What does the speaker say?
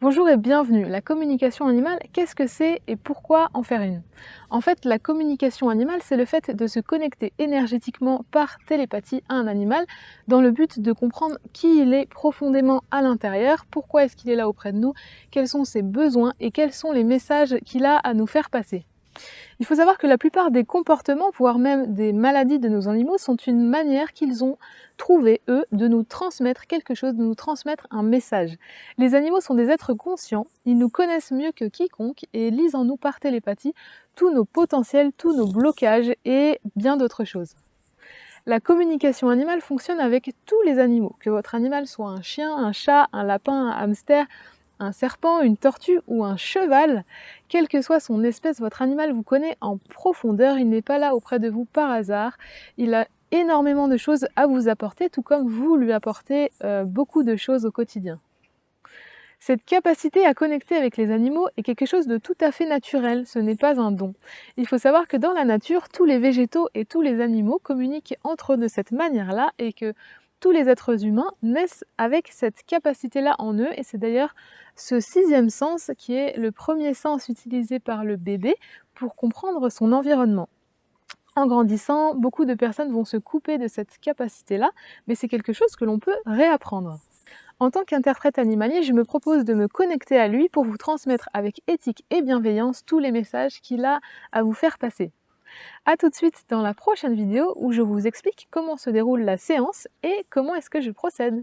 Bonjour et bienvenue. La communication animale, qu'est-ce que c'est et pourquoi en faire une? En fait, la communication animale, c'est le fait de se connecter énergétiquement par télépathie à un animal dans le but de comprendre qui il est profondément à l'intérieur, pourquoi est-ce qu'il est là auprès de nous, quels sont ses besoins et quels sont les messages qu'il a à nous faire passer. Il faut savoir que la plupart des comportements, voire même des maladies de nos animaux, sont une manière qu'ils ont trouvé, eux, de nous transmettre quelque chose, de nous transmettre un message. Les animaux sont des êtres conscients, ils nous connaissent mieux que quiconque et lisent en nous par télépathie tous nos potentiels, tous nos blocages et bien d'autres choses. La communication animale fonctionne avec tous les animaux, que votre animal soit un chien, un chat, un lapin, un hamster, un serpent, une tortue ou un cheval, quelle que soit son espèce, votre animal vous connaît en profondeur, il n'est pas là auprès de vous par hasard, il a énormément de choses à vous apporter, tout comme vous lui apportez beaucoup de choses au quotidien. Cette capacité à connecter avec les animaux est quelque chose de tout à fait naturel, ce n'est pas un don. Il faut savoir que dans la nature, tous les végétaux et tous les animaux communiquent entre eux de cette manière-là et que tous les êtres humains naissent avec cette capacité-là en eux et c'est d'ailleurs ce sixième sens qui est le premier sens utilisé par le bébé pour comprendre son environnement. En grandissant, beaucoup de personnes vont se couper de cette capacité-là, mais c'est quelque chose que l'on peut réapprendre. En tant qu'interprète animalier, je me propose de me connecter à lui pour vous transmettre avec éthique et bienveillance tous les messages qu'il a à vous faire passer. A tout de suite dans la prochaine vidéo où je vous explique comment se déroule la séance et comment est-ce que je procède.